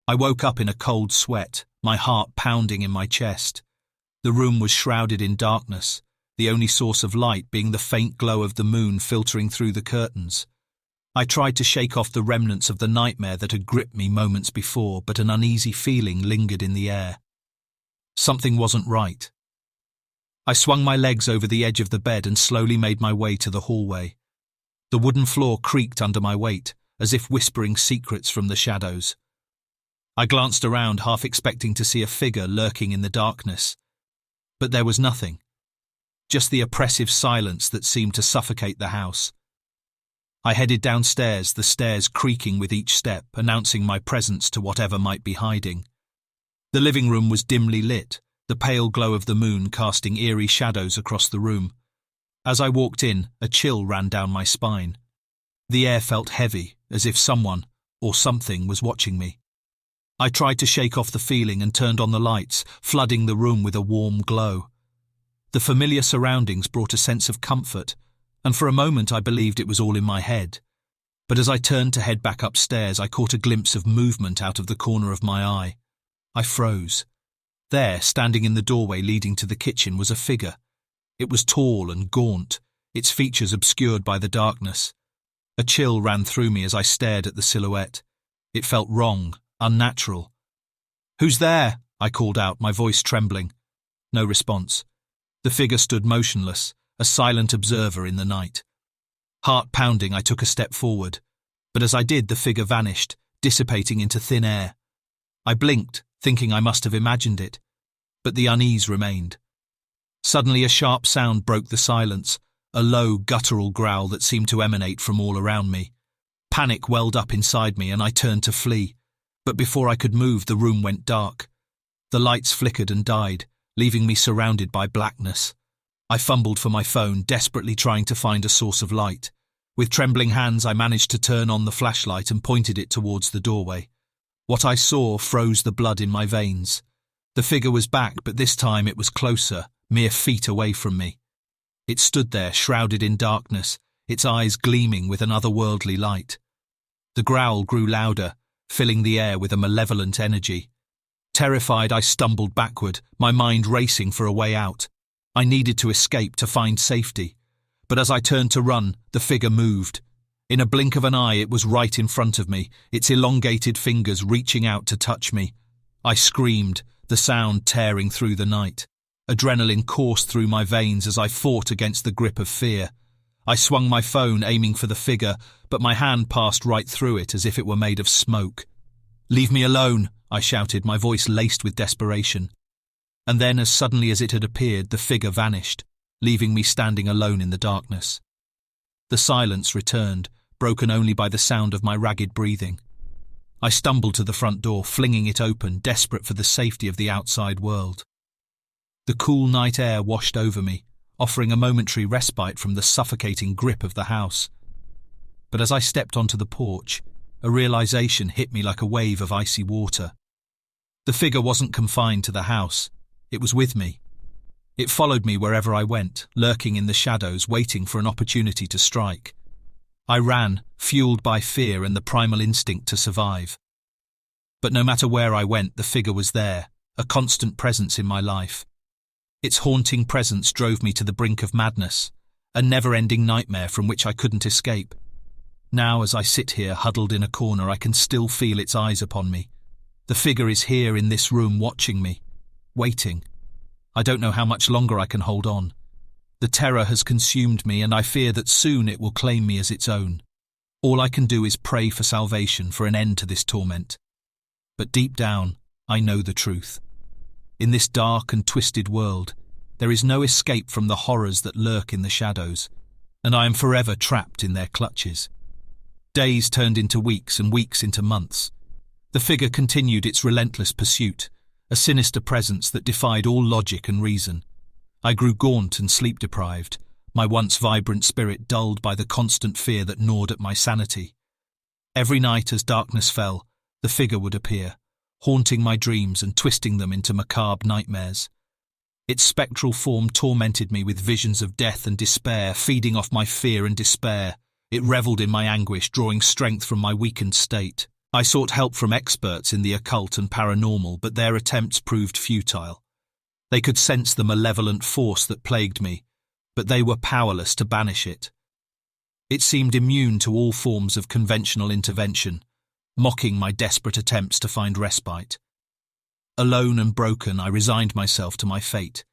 I woke up in a cold sweat, my heart pounding in my chest. The room was shrouded in darkness, the only source of light being the faint glow of the moon filtering through the curtains. I tried to shake off the remnants of the nightmare that had gripped me moments before, but an uneasy feeling lingered in the air. Something wasn't right. I swung my legs over the edge of the bed and slowly made my way to the hallway. The wooden floor creaked under my weight, as if whispering secrets from the shadows. I glanced around, half expecting to see a figure lurking in the darkness. But there was nothing. Just the oppressive silence that seemed to suffocate the house. I headed downstairs, the stairs creaking with each step, announcing my presence to whatever might be hiding. The living room was dimly lit, the pale glow of the moon casting eerie shadows across the room. As I walked in, a chill ran down my spine. The air felt heavy, as if someone, or something, was watching me. I tried to shake off the feeling and turned on the lights, flooding the room with a warm glow. The familiar surroundings brought a sense of comfort, and for a moment I believed it was all in my head. But as I turned to head back upstairs, I caught a glimpse of movement out of the corner of my eye. I froze. There, standing in the doorway leading to the kitchen, was a figure. It was tall and gaunt, its features obscured by the darkness. A chill ran through me as I stared at the silhouette. It felt wrong, unnatural. "Who's there?" I called out, my voice trembling. No response. The figure stood motionless, a silent observer in the night. Heart pounding, I took a step forward, but as I did, the figure vanished, dissipating into thin air. I blinked, thinking I must have imagined it, but the unease remained. Suddenly a sharp sound broke the silence, a low, guttural growl that seemed to emanate from all around me. Panic welled up inside me and I turned to flee, but before I could move, the room went dark. The lights flickered and died, leaving me surrounded by blackness. I fumbled for my phone, desperately trying to find a source of light. With trembling hands, I managed to turn on the flashlight and pointed it towards the doorway. What I saw froze the blood in my veins. The figure was back, but this time it was closer, mere feet away from me. It stood there, shrouded in darkness, its eyes gleaming with an otherworldly light. The growl grew louder, filling the air with a malevolent energy. Terrified, I stumbled backward, my mind racing for a way out. I needed to escape, to find safety. But as I turned to run, the figure moved. In a blink of an eye, it was right in front of me, its elongated fingers reaching out to touch me. I screamed, the sound tearing through the night. Adrenaline coursed through my veins as I fought against the grip of fear. I swung my phone, aiming for the figure, but my hand passed right through it as if it were made of smoke. "Leave me alone," I shouted, my voice laced with desperation. And then, as suddenly as it had appeared, the figure vanished, leaving me standing alone in the darkness. The silence returned, broken only by the sound of my ragged breathing. I stumbled to the front door, flinging it open, desperate for the safety of the outside world. The cool night air washed over me, offering a momentary respite from the suffocating grip of the house. But as I stepped onto the porch, a realization hit me like a wave of icy water. The figure wasn't confined to the house. It was with me. It followed me wherever I went, lurking in the shadows, waiting for an opportunity to strike. I ran, fueled by fear and the primal instinct to survive. But no matter where I went, the figure was there, a constant presence in my life. Its haunting presence drove me to the brink of madness, a never-ending nightmare from which I couldn't escape. Now, as I sit here huddled in a corner, I can still feel its eyes upon me. The figure is here in this room watching me, waiting. I don't know how much longer I can hold on. The terror has consumed me, and I fear that soon it will claim me as its own. All I can do is pray for salvation, for an end to this torment. But deep down, I know the truth. In this dark and twisted world, there is no escape from the horrors that lurk in the shadows, and I am forever trapped in their clutches. Days turned into weeks and weeks into months. The figure continued its relentless pursuit, a sinister presence that defied all logic and reason. I grew gaunt and sleep-deprived, my once vibrant spirit dulled by the constant fear that gnawed at my sanity. Every night as darkness fell, the figure would appear, haunting my dreams and twisting them into macabre nightmares. Its spectral form tormented me with visions of death and despair, feeding off my fear and despair. It revelled in my anguish, drawing strength from my weakened state. I sought help from experts in the occult and paranormal, but their attempts proved futile. They could sense the malevolent force that plagued me, but they were powerless to banish it. It seemed immune to all forms of conventional intervention, mocking my desperate attempts to find respite. Alone and broken, I resigned myself to my fate.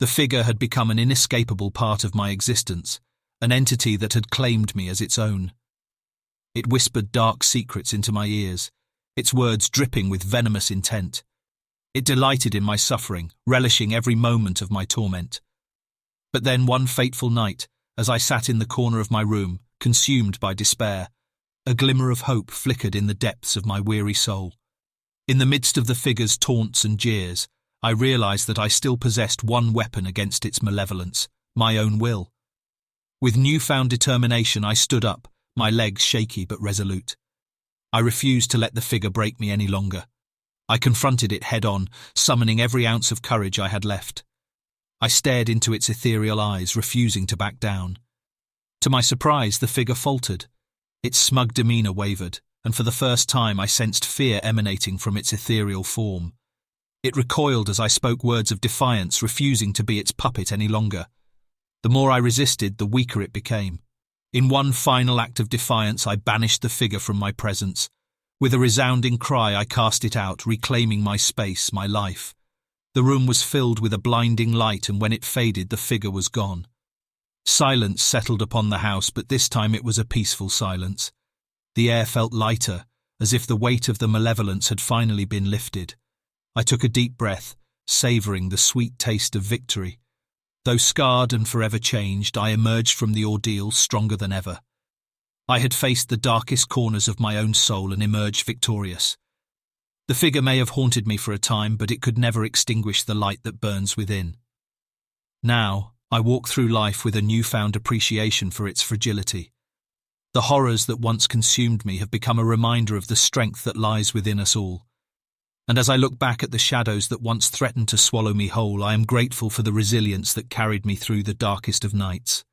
The figure had become an inescapable part of my existence, an entity that had claimed me as its own. It whispered dark secrets into my ears, its words dripping with venomous intent. It delighted in my suffering, relishing every moment of my torment. But then one fateful night, as I sat in the corner of my room, consumed by despair, a glimmer of hope flickered in the depths of my weary soul. In the midst of the figure's taunts and jeers, I realized that I still possessed one weapon against its malevolence, my own will. With newfound determination, I stood up, my legs shaky but resolute. I refused to let the figure break me any longer. I confronted it head-on, summoning every ounce of courage I had left. I stared into its ethereal eyes, refusing to back down. To my surprise, the figure faltered. Its smug demeanor wavered, and for the first time I sensed fear emanating from its ethereal form. It recoiled as I spoke words of defiance, refusing to be its puppet any longer. The more I resisted, the weaker it became. In one final act of defiance, I banished the figure from my presence. With a resounding cry, I cast it out, reclaiming my space, my life. The room was filled with a blinding light, and when it faded, the figure was gone. Silence settled upon the house, but this time it was a peaceful silence. The air felt lighter, as if the weight of the malevolence had finally been lifted. I took a deep breath, savouring the sweet taste of victory. Though scarred and forever changed, I emerged from the ordeal stronger than ever. I had faced the darkest corners of my own soul and emerged victorious. The figure may have haunted me for a time, but it could never extinguish the light that burns within. Now, I walk through life with a newfound appreciation for its fragility. The horrors that once consumed me have become a reminder of the strength that lies within us all. And as I look back at the shadows that once threatened to swallow me whole, I am grateful for the resilience that carried me through the darkest of nights.